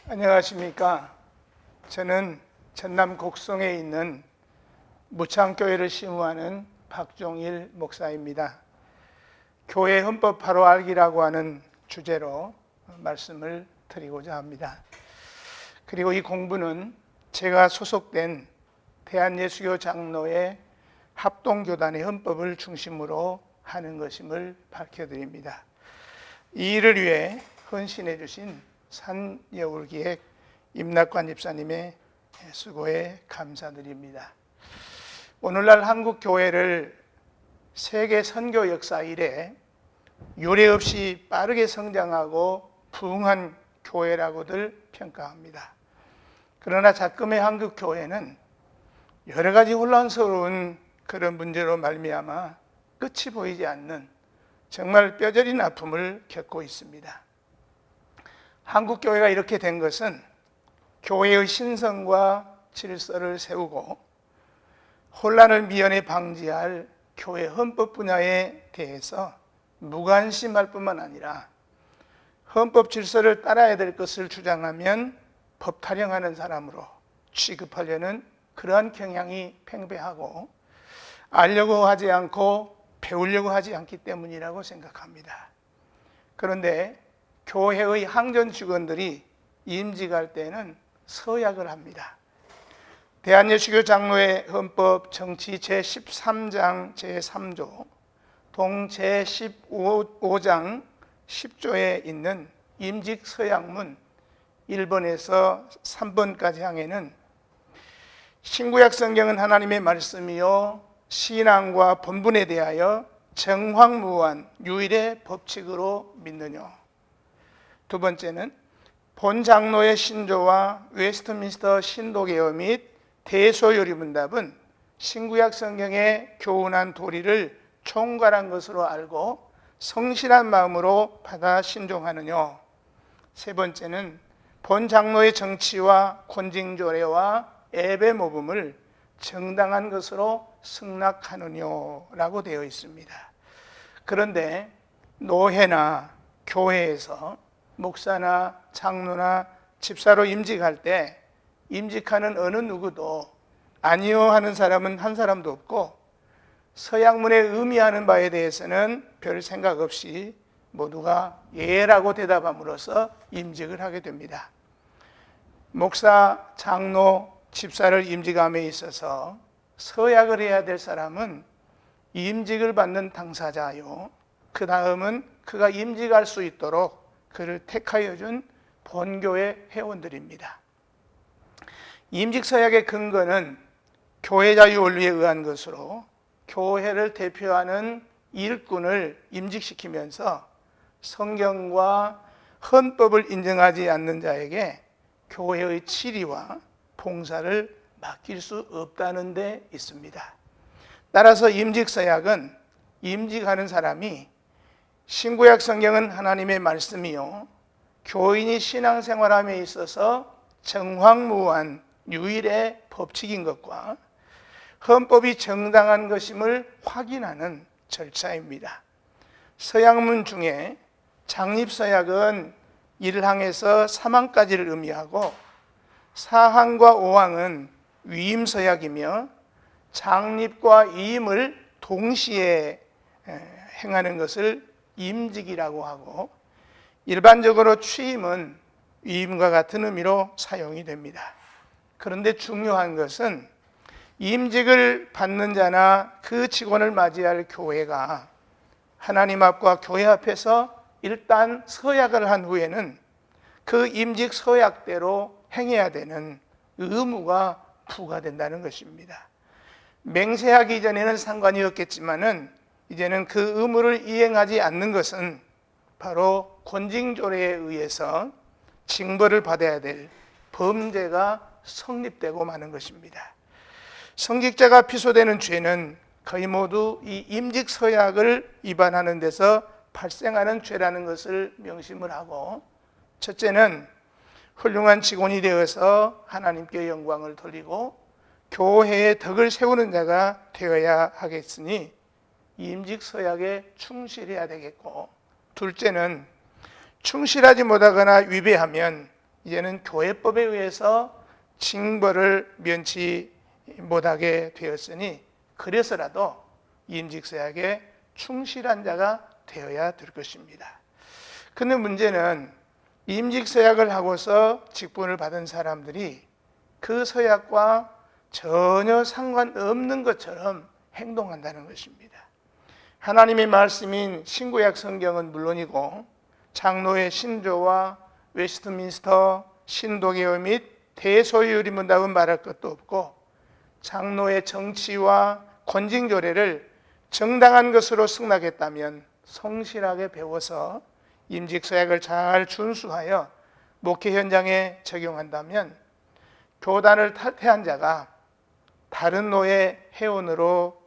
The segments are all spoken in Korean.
안녕하십니까. 저는 전남 곡성에 있는 무창교회를 시무하는 박종일 목사입니다. 교회 헌법 바로 알기라고 하는 주제로 말씀을 드리고자 합니다. 그리고 이 공부는 제가 소속된 대한예수교 장로의 합동교단의 헌법을 중심으로 하는 것임을 밝혀드립니다. 이 일을 위해 헌신해 주신 산여울기획 임낙관 집사님의 수고에 감사드립니다. 오늘날 한국 교회를 세계 선교 역사 이래 유례 없이 빠르게 성장하고 부흥한 교회라고들 평가합니다. 그러나 작금의 한국 교회는 여러 가지 혼란스러운 그런 문제로 말미암아 끝이 보이지 않는 정말 뼈저린 아픔을 겪고 있습니다. 한국 교회가 이렇게 된 것은 교회의 신성과 질서를 세우고 혼란을 미연에 방지할 교회 헌법 분야에 대해서 무관심할 뿐만 아니라 헌법 질서를 따라야 될 것을 주장하면 법 타령하는 사람으로 취급하려는 그러한 경향이 팽배하고 알려고 하지 않고 배우려고 하지 않기 때문이라고 생각합니다. 그런데 교회의 항전 직원들이 임직할 때는 서약을 합니다. 대한예수교 장로회 헌법 정치 제13장 제3조 동 제15장 10조에 있는 임직 서약문 1번에서 3번까지 항에는 신구약 성경은 하나님의 말씀이요 신앙과 본분에 대하여 정황무한 유일의 법칙으로 믿느냐. 두 번째는 본 장로의 신조와 웨스트민스터 신도개혁 및 대소요리 문답은 신구약 성경의 교훈한 도리를 총괄한 것으로 알고 성실한 마음으로 받아 신종하느냐. 세 번째는 본 장로의 정치와 권징조례와 예배 모범을 정당한 것으로 승낙하느냐라고 되어 있습니다. 그런데 노회나 교회에서 목사나 장로나 집사로 임직할 때 임직하는 어느 누구도 아니요 하는 사람은 한 사람도 없고 서약문에 의미하는 바에 대해서는 별 생각 없이 모두가 예라고 대답함으로써 임직을 하게 됩니다. 목사, 장로, 집사를 임직함에 있어서 서약을 해야 될 사람은 임직을 받는 당사자요, 그 다음은 그가 임직할 수 있도록 그를 택하여 준 본교회 회원들입니다. 임직 서약의 근거는 교회 자유 원리에 의한 것으로 교회를 대표하는 일꾼을 임직시키면서 성경과 헌법을 인정하지 않는 자에게 교회의 치리와 봉사를 맡길 수 없다는 데 있습니다. 따라서 임직 서약은 임직하는 사람이 신구약 성경은 하나님의 말씀이요 교인이 신앙생활함에 있어서 정황무한 유일의 법칙인 것과 헌법이 정당한 것임을 확인하는 절차입니다. 서약문 중에 장립서약은 1항에서 3항까지를 의미하고 4항과 5항은 위임서약이며 장립과 위임을 동시에 행하는 것을 임직이라고 하고 일반적으로 취임은 위임과 같은 의미로 사용이 됩니다. 그런데 중요한 것은 임직을 받는 자나 그 직원을 맞이할 교회가 하나님 앞과 교회 앞에서 일단 서약을 한 후에는 그 임직 서약대로 행해야 되는 의무가 부과된다는 것입니다. 맹세하기 전에는 상관이 없겠지만은 이제는 그 의무를 이행하지 않는 것은 바로 권징조례에 의해서 징벌을 받아야 될 범죄가 성립되고 마는 것입니다. 성직자가 피소되는 죄는 거의 모두 이 임직 서약을 위반하는 데서 발생하는 죄라는 것을 명심을 하고, 첫째는 훌륭한 직원이 되어서 하나님께 영광을 돌리고 교회의 덕을 세우는 자가 되어야 하겠으니 임직 서약에 충실해야 되겠고, 둘째는 충실하지 못하거나 위배하면 이제는 교회법에 의해서 징벌을 면치 못하게 되었으니 그래서라도 임직서약에 충실한 자가 되어야 될 것입니다. 그런데 문제는 임직서약을 하고서 직분을 받은 사람들이 그 서약과 전혀 상관없는 것처럼 행동한다는 것입니다. 하나님의 말씀인 신구약 성경은 물론이고 장로의 신조와 웨스트민스터 신도개혁 및 대소유리 문답은 말할 것도 없고 장로의 정치와 권징조례를 정당한 것으로 승낙했다면 성실하게 배워서 임직서약을 잘 준수하여 목회 현장에 적용한다면 교단을 탈퇴한 자가 다른 노예 회원으로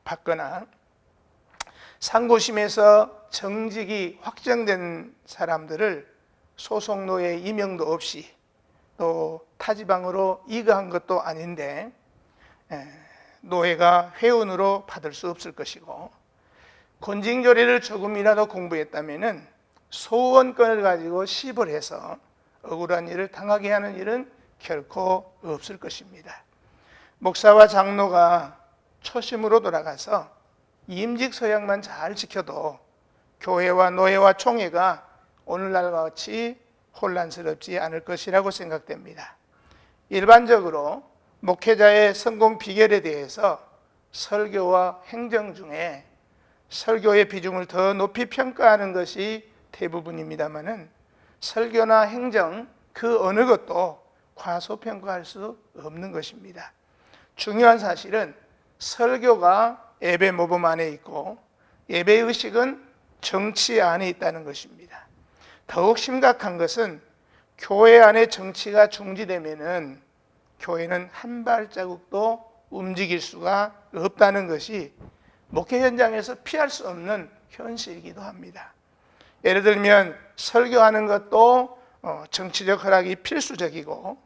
받거나 상고심에서 정직이 확정된 사람들을 소속노예 임명도 없이 또 타지방으로 이거한 것도 아닌데 노예가 회원으로 받을 수 없을 것이고 권징조례를 조금이라도 공부했다면 소원권을 가지고 시벌 해서 억울한 일을 당하게 하는 일은 결코 없을 것입니다. 목사와 장로가 초심으로 돌아가서 임직서약만 잘 지켜도 교회와 노예와 총회가 오늘날과 같이 혼란스럽지 않을 것이라고 생각됩니다. 일반적으로 목회자의 성공 비결에 대해서 설교와 행정 중에 설교의 비중을 더 높이 평가하는 것이 대부분입니다마는 설교나 행정 그 어느 것도 과소평가할 수 없는 것입니다. 중요한 사실은 설교가 예배 모범 안에 있고 예배의식은 정치 안에 있다는 것입니다. 더욱 심각한 것은 교회 안에 정치가 중지되면은 교회는 한 발자국도 움직일 수가 없다는 것이 목회 현장에서 피할 수 없는 현실이기도 합니다. 예를 들면 설교하는 것도 정치적 허락이 필수적이고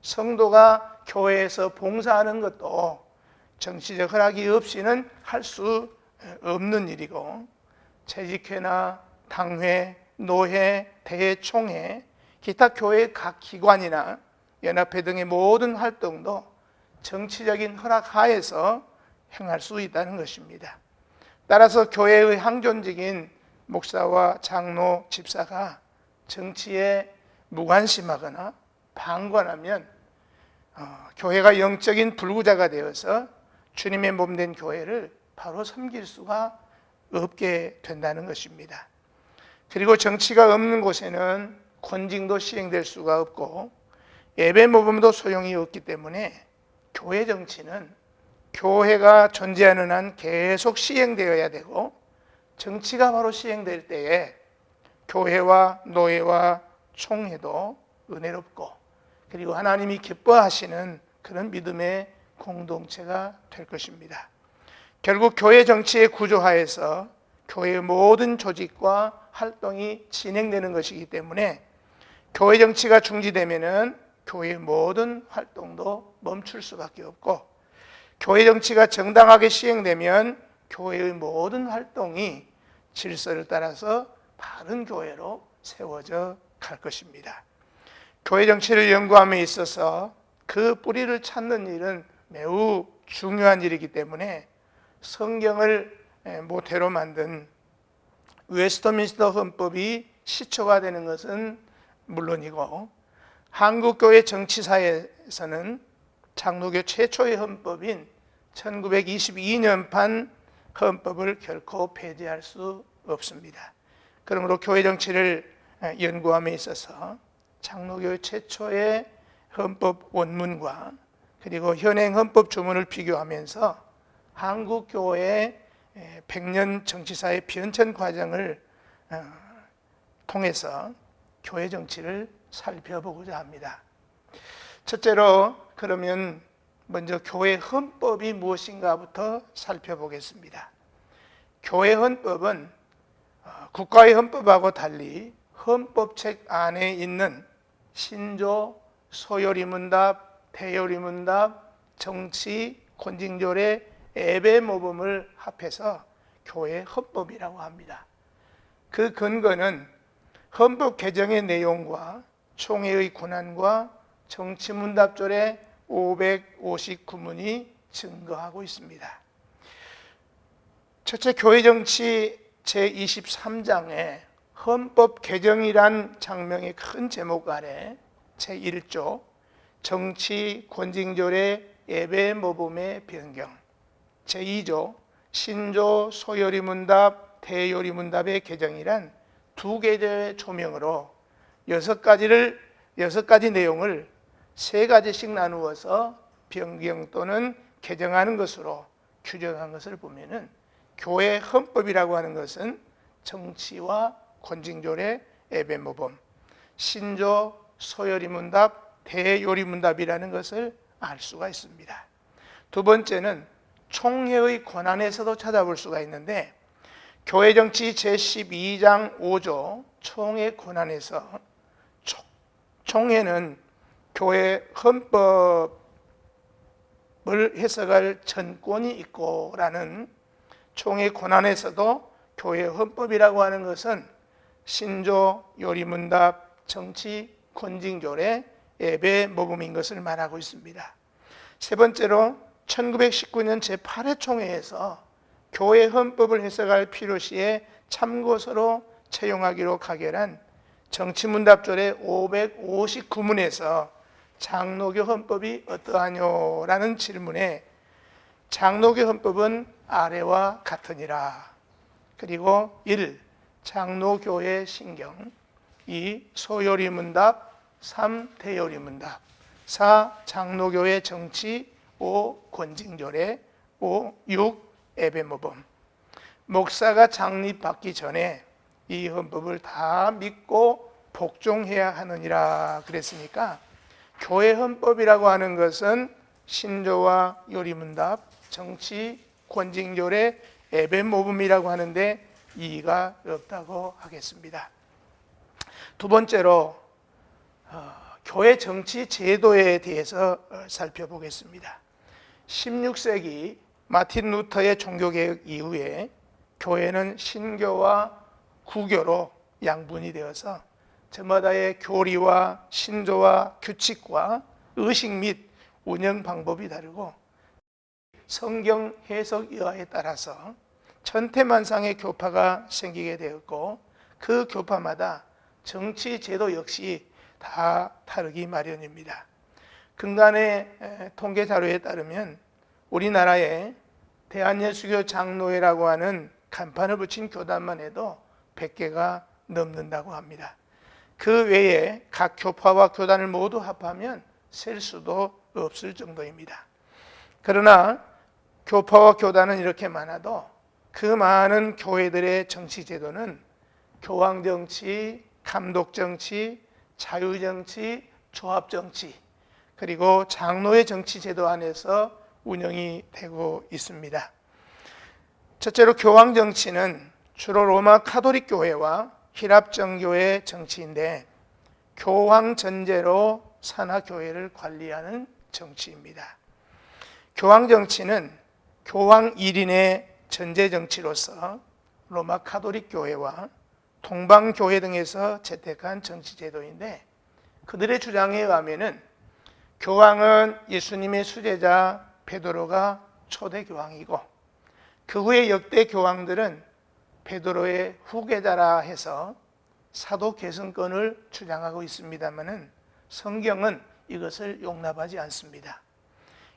성도가 교회에서 봉사하는 것도 정치적 허락이 없이는 할 수 없는 일이고 재직회나 당회, 노회, 대회, 총회, 기타 교회 각 기관이나 연합회 등의 모든 활동도 정치적인 허락 하에서 행할 수 있다는 것입니다. 따라서 교회의 항존직인 목사와 장로, 집사가 정치에 무관심하거나 방관하면 교회가 영적인 불구자가 되어서 주님의 몸된 교회를 바로 섬길 수가 없게 된다는 것입니다. 그리고 정치가 없는 곳에는 권징도 시행될 수가 없고 예배 모범도 소용이 없기 때문에 교회 정치는 교회가 존재하는 한 계속 시행되어야 되고 정치가 바로 시행될 때에 교회와 노예와 총회도 은혜롭고 그리고 하나님이 기뻐하시는 그런 믿음의 공동체가 될 것입니다. 결국 교회 정치의 구조하에서 교회의 모든 조직과 활동이 진행되는 것이기 때문에 교회 정치가 중지되면은 교회의 모든 활동도 멈출 수밖에 없고 교회 정치가 정당하게 시행되면 교회의 모든 활동이 질서를 따라서 바른 교회로 세워져 갈 것입니다. 교회 정치를 연구함에 있어서 그 뿌리를 찾는 일은 매우 중요한 일이기 때문에 성경을 모태로 만든 웨스트민스터 헌법이 시초가 되는 것은 물론이고 한국교회 정치사에서는 장로교 최초의 헌법인 1922년판 헌법을 결코 폐지할 수 없습니다. 그러므로 교회 정치를 연구함에 있어서 장로교 최초의 헌법 원문과 그리고 현행 헌법 조문을 비교하면서 한국 교회의 100년 정치사의 변천 과정을 통해서 교회 정치를 살펴보고자 합니다. 첫째로 그러면 먼저 교회 헌법이 무엇인가부터 살펴보겠습니다. 교회 헌법은 국가의 헌법하고 달리 헌법책 안에 있는 신조, 소요리문답, 대요리문답, 정치, 권징조례, 예배 모범을 합해서 교회 헌법이라고 합니다. 그 근거는 헌법 개정의 내용과 총회의 권한과 정치문답조례 559문이 증거하고 있습니다. 첫째, 교회정치 제23장에 헌법 개정이란 장명의 큰 제목 아래 제1조 정치 권징조례 예배 모범의 변경, 제2조 신조 소요리 문답 대요리 문답의 개정이란 두 개의 조명으로 6가지 내용을 3가지씩 나누어서 변경 또는 개정하는 것으로 규정한 것을 보면은 교회 헌법이라고 하는 것은 정치와 권징조례 예배모범, 신조 소요리 문답 대요리 문답이라는 것을 알 수가 있습니다. 두 번째는 총회의 권한에서도 찾아볼 수가 있는데 교회정치 제12장 5조 총회 권한에서 총회는 교회 헌법을 해석할 전권이 있고라는 총회 권한에서도 교회 헌법이라고 하는 것은 신조 요리문답 정치 권징조례 예배 모범인 것을 말하고 있습니다. 세 번째로 1919년 제8회 총회에서 교회 헌법을 해석할 필요시에 참고서로 채용하기로 가결한 정치문답조례 559문에서 장로교 헌법이 어떠하뇨라는 질문에 장로교 헌법은 아래와 같으니라. 그리고 1. 장로교회 신경, 2. 소요리 문답, 3. 대요리 문답, 4. 장로교회 정치, 5. 권징조례, 6. 예배모범. 목사가 창립받기 전에 이 헌법을 다 믿고 복종해야 하느니라 그랬으니까 교회 헌법이라고 하는 것은 신조와 요리문답, 정치, 권징조례, 예배모범이라고 하는데 이의가 없다고 하겠습니다. 두 번째로 교회 정치 제도에 대해서 살펴보겠습니다. 16세기 마틴 루터의 종교개혁 이후에 교회는 신교와 구교로 양분이 되어서 저마다의 교리와 신조와 규칙과 의식 및 운영 방법이 다르고 성경 해석 여하에 따라서 천태만상의 교파가 생기게 되었고 그 교파마다 정치 제도 역시 다 다르기 마련입니다. 근간의 통계 자료에 따르면 우리나라에 대한예수교 장로회라고 하는 간판을 붙인 교단만 해도 100개가 넘는다고 합니다. 그 외에 각 교파와 교단을 모두 합하면 셀 수도 없을 정도입니다. 그러나 교파와 교단은 이렇게 많아도 그 많은 교회들의 정치 제도는 교황정치, 감독정치, 자유정치, 조합정치, 그리고 장로의 정치 제도 안에서 운영이 되고 있습니다. 첫째로 교황정치는 주로 로마 카톨릭 교회와 히랍정교의 정치인데 교황 전제로 산하교회를 관리하는 정치입니다. 교황정치는 교황 1인의 전제정치로서 로마 카톨릭 교회와 동방교회 등에서 채택한 정치제도인데 그들의 주장에 의하면 교황은 예수님의 수제자 베드로가 초대 교황이고 그 후에 역대 교황들은 베드로의 후계자라 해서 사도 계승권을 주장하고 있습니다마는 성경은 이것을 용납하지 않습니다.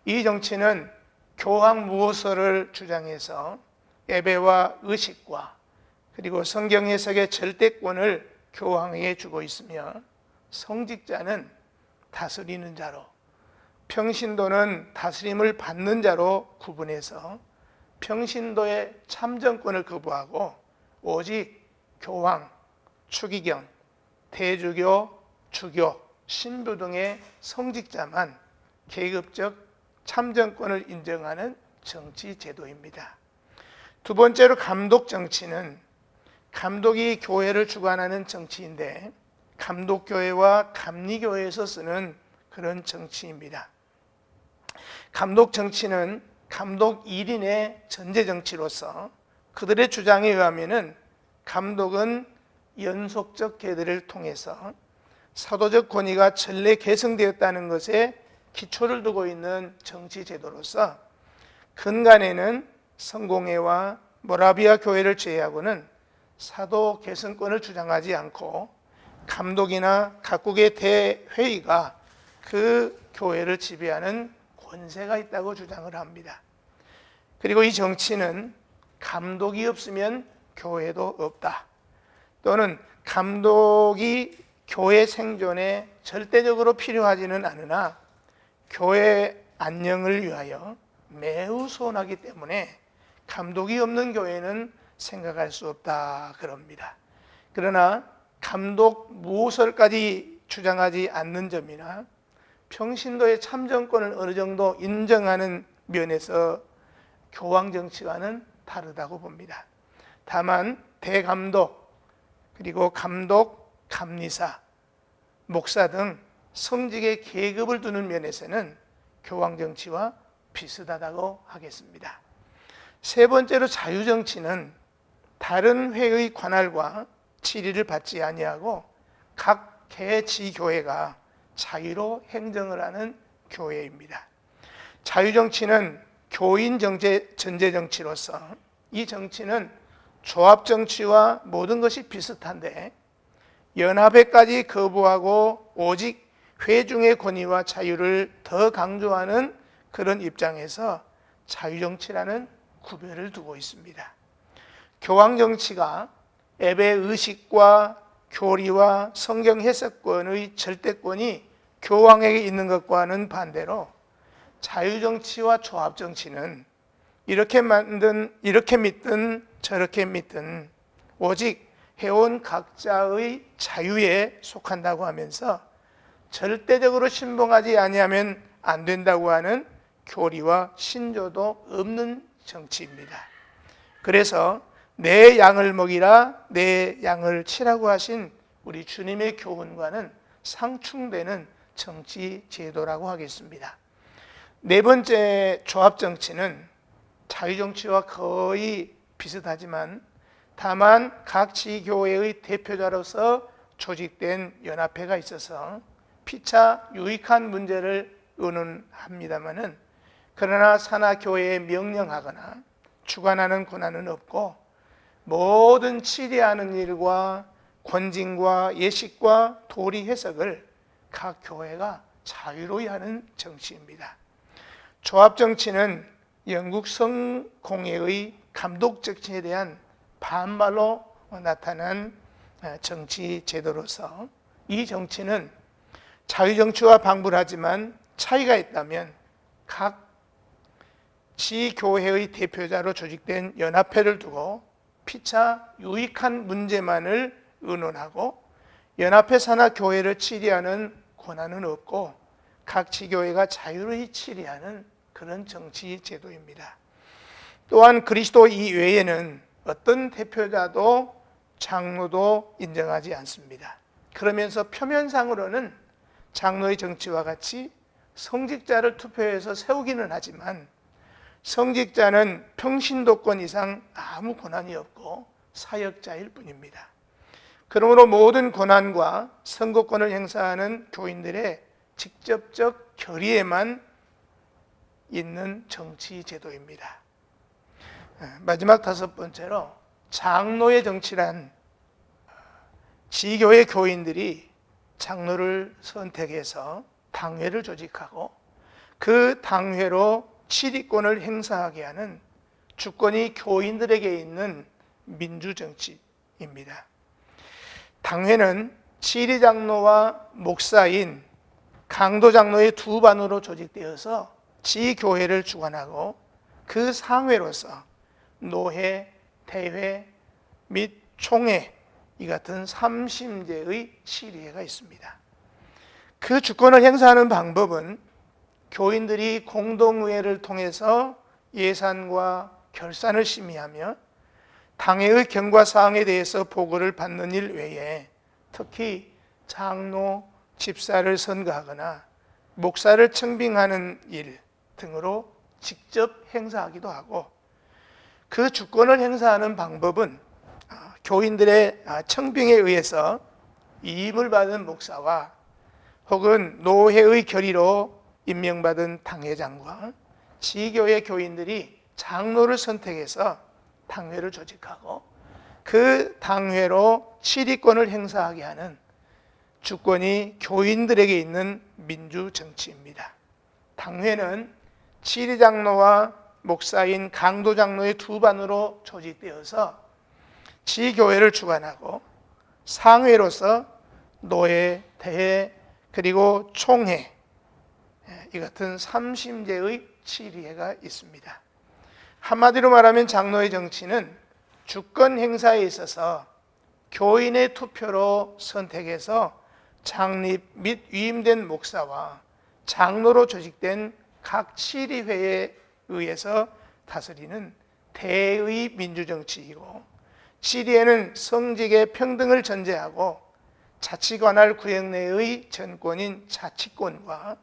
이 정치는 교황 무호서를 주장해서 예배와 의식과 그리고 성경 해석의 절대권을 교황에게 주고 있으며 성직자는 다스리는 자로 평신도는 다스림을 받는 자로 구분해서 평신도의 참정권을 거부하고 오직 교황, 추기경, 대주교, 주교, 신부 등의 성직자만 계급적 참정권을 인정하는 정치 제도입니다. 두 번째로 감독 정치는 감독이 교회를 주관하는 정치인데 감독교회와 감리교회에서 쓰는 그런 정치입니다. 감독 정치는 감독 1인의 전제 정치로서 그들의 주장에 의하면 감독은 연속적 계대를 통해서 사도적 권위가 전례 계승되었다는 것에 기초를 두고 있는 정치 제도로서 근간에는 성공회와 모라비아 교회를 제외하고는 사도 계승권을 주장하지 않고 감독이나 각국의 대회의가 그 교회를 지배하는 권세가 있다고 주장을 합니다. 그리고 이 정치는 감독이 없으면 교회도 없다. 또는 감독이 교회 생존에 절대적으로 필요하지는 않으나 교회 안녕을 위하여 매우 소원하기 때문에 감독이 없는 교회는 생각할 수 없다 그럽니다. 그러나 감독 무호설까지 주장하지 않는 점이나 평신도의 참정권을 어느 정도 인정하는 면에서 교황 정치와는 다르다고 봅니다. 다만 대감독, 그리고 감독, 감리사, 목사 등 성직의 계급을 두는 면에서는 교황 정치와 비슷하다고 하겠습니다. 세 번째로 자유정치는 다른 회의 관할과 치리를 받지 아니하고 각 개지교회가 자유로 행정을 하는 교회입니다. 자유정치는 교인 전제 정치로서 이 정치는 조합정치와 모든 것이 비슷한데 연합회까지 거부하고 오직 회중의 권위와 자유를 더 강조하는 그런 입장에서 자유정치라는 구별을 두고 있습니다. 교황정치가 예배의식과 교리와 성경 해석권의 절대권이 교황에게 있는 것과는 반대로 자유정치와 조합정치는 이렇게 믿든 저렇게 믿든 오직 회원 각자의 자유에 속한다고 하면서 절대적으로 신봉하지 아니하면 안 된다고 하는 교리와 신조도 없는 정치입니다. 그래서 내 양을 먹이라 내 양을 치라고 하신 우리 주님의 교훈과는 상충되는 정치 제도라고 하겠습니다. 네 번째 조합정치는 자유정치와 거의 비슷하지만 다만 각 지교회의 대표자로서 조직된 연합회가 있어서 피차 유익한 문제를 의논합니다마는 그러나 산하교회에 명령하거나 주관하는 권한은 없고 모든 치리하는 일과 권징과 예식과 도리 해석을 각 교회가 자유로이 하는 정치입니다. 조합정치는 영국 성공회의 감독 정치에 대한 반발로 나타난 정치 제도로서 이 정치는 자유정치와 방불하지만 차이가 있다면 각 지교회의 대표자로 조직된 연합회를 두고 피차 유익한 문제만을 의논하고 연합회 산하 교회를 치리하는 권한은 없고 각 지교회가 자유로이 치리하는 그런 정치 제도입니다. 또한 그리스도 이외에는 어떤 대표자도 장로도 인정하지 않습니다. 그러면서 표면상으로는 장로의 정치와 같이 성직자를 투표해서 세우기는 하지만 성직자는 평신도권 이상 아무 권한이 없고 사역자일 뿐입니다. 그러므로 모든 권한과 선거권을 행사하는 교인들의 직접적 결의에만 있는 정치 제도입니다. 마지막 다섯 번째로 장로의 정치란 지교회 교인들이 장로를 선택해서 당회를 조직하고 그 당회로 치리권을 행사하게 하는 주권이 교인들에게 있는 민주정치입니다. 당회는 치리장로와 목사인 강도장로의 두 반으로 조직되어서 지교회를 주관하고 그 상회로서 노회, 대회 및 총회 이 같은 3심제의 치리회가 있습니다. 그 주권을 행사하는 방법은 교인들이 공동의회를 통해서 예산과 결산을 심의하며 당회의 경과사항에 대해서 보고를 받는 일 외에 특히 장로, 집사를 선거하거나 목사를 청빙하는 일 등으로 직접 행사하기도 하고 그 주권을 행사하는 방법은 교인들의 청빙에 의해서 위임을 받은 목사와 혹은 노회의 결의로 임명받은 당회장과 지교회 교인들이 장로를 선택해서 당회를 조직하고 그 당회로 치리권을 행사하게 하는 주권이 교인들에게 있는 민주정치입니다. 당회는 치리장로와 목사인 강도장로의 두 반으로 조직되어서 지교회를 주관하고 상회로서 노회, 대회, 그리고 총회, 이 같은 3심제의 치리회가 있습니다. 한마디로 말하면 장로의 정치는 주권 행사에 있어서 교인의 투표로 선택해서 창립 및 위임된 목사와 장로로 조직된 각 치리회에 의해서 다스리는 대의 민주정치이고, 치리회는 성직의 평등을 전제하고 자치관할 구역 내의 전권인 자치권과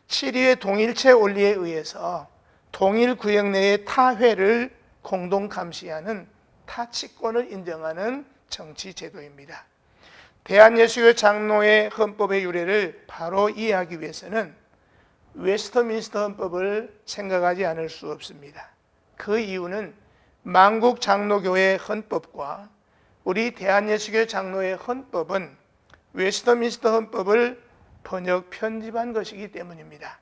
치리회 동일체 원리에 의해서 동일 구역 내의 타회를 공동 감시하는 타치권을 인정하는 정치 제도입니다. 대한예수교 장로의 헌법의 유래를 바로 이해하기 위해서는 웨스터민스터 헌법을 생각하지 않을 수 없습니다. 그 이유는 만국 장로교회 헌법과 우리 대한예수교 장로의 헌법은 웨스터민스터 헌법을 번역 편집한 것이기 때문입니다.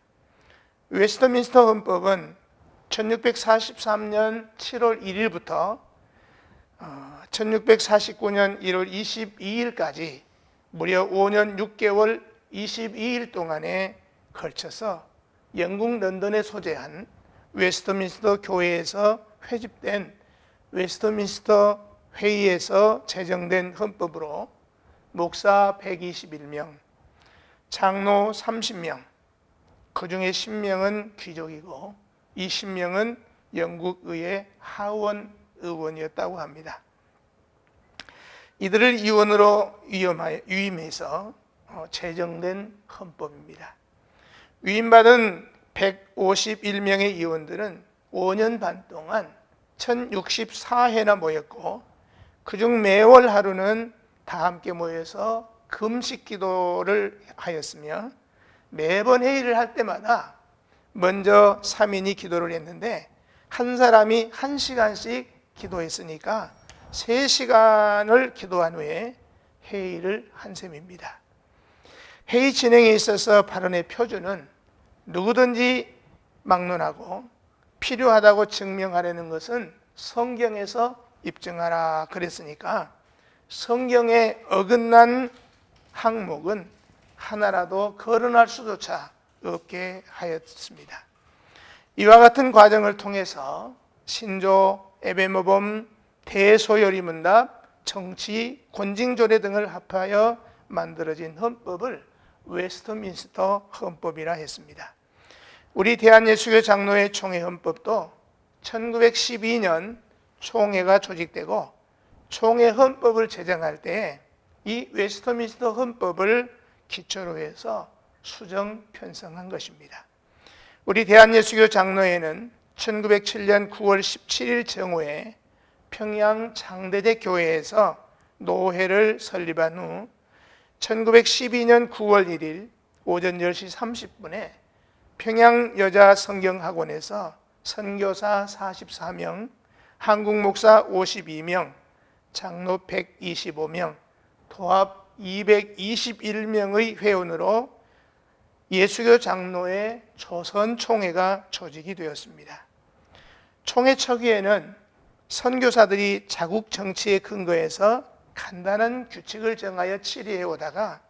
웨스터민스터 헌법은 1643년 7월 1일부터 1649년 1월 22일까지 무려 5년 6개월 22일 동안에 걸쳐서 영국 런던에 소재한 웨스터민스터 교회에서 회집된 웨스터민스터 회의에서 제정된 헌법으로 목사 121명, 장로 30명, 그 중에 10명은 귀족이고 이 10명은 영국의회 하원 의원이었다고 합니다. 이들을 의원으로 위임해서 제정된 헌법입니다. 위임받은 151명의 의원들은 5년 반 동안 1064회나 모였고, 그중 매월 하루는 다 함께 모여서 금식 기도를 하였으며, 매번 회의를 할 때마다 먼저 3인이 기도를 했는데 한 사람이 1시간씩 기도했으니까 3시간을 기도한 후에 회의를 한 셈입니다. 회의 진행에 있어서 발언의 표준은 누구든지 막론하고 필요하다고 증명하려는 것은 성경에서 입증하라 그랬으니까 성경에 어긋난 항목은 하나라도 거론할 수조차 없게 하였습니다. 이와 같은 과정을 통해서 신조, 에베모범, 대소요리문답, 정치, 권징조례 등을 합하여 만들어진 헌법을 웨스터민스터 헌법이라 했습니다. 우리 대한예수교 장로회 총회 헌법도 1912년 총회가 조직되고 총회 헌법을 제정할 때 이 웨스터민스터 헌법을 기초로 해서 수정 편성한 것입니다. 우리 대한예수교 장로회는 1907년 9월 17일 정오에 평양 장대제 교회에서 노회를 설립한 후 1912년 9월 1일 오전 10시 30분에 평양 여자성경학원에서 선교사 44명, 한국목사 52명, 장로 125명, 도합 221명의 회원으로 예수교 장로회 조선총회가 조직이 되었습니다. 총회 초기에는 선교사들이 자국 정치에 근거해서 간단한 규칙을 정하여 치리해 오다가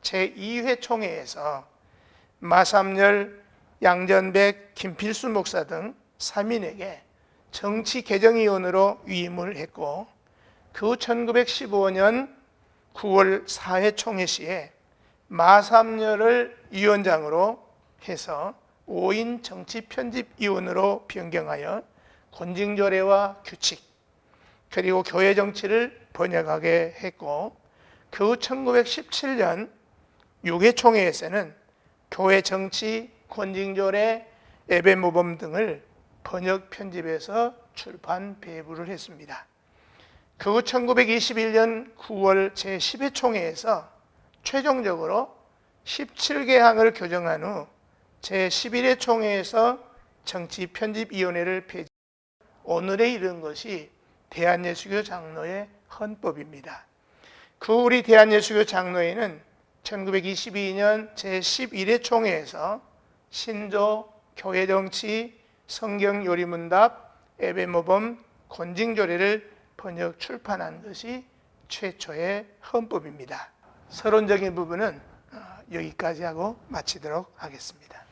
제2회 총회에서 마삼열, 양전백, 김필수 목사 등 3인에게 정치 개정위원으로 위임을 했고, 그 후 1915년 9월 4회 총회 시에 마삼열을 위원장으로 해서 5인 정치편집위원으로 변경하여 권징조례와 규칙 그리고 교회 정치를 번역하게 했고, 그 후 1917년 6회 총회에서는 교회 정치, 권징조례, 예배모범 등을 번역 편집해서 출판 배부를 했습니다. 그 후 1921년 9월 제10회 총회에서 최종적으로 17개항을 교정한 후 제11회 총회에서 정치편집위원회를 폐지, 오늘에 이른 것이 대한예수교 장로회 헌법입니다. 그 우리 대한예수교 장로회는 1922년 제11회 총회에서 신조, 교회정치, 성경요리문답, 예배모범, 권징조례를 번역 출판한 것이 최초의 헌법입니다. 서론적인 부분은 여기까지 하고 마치도록 하겠습니다.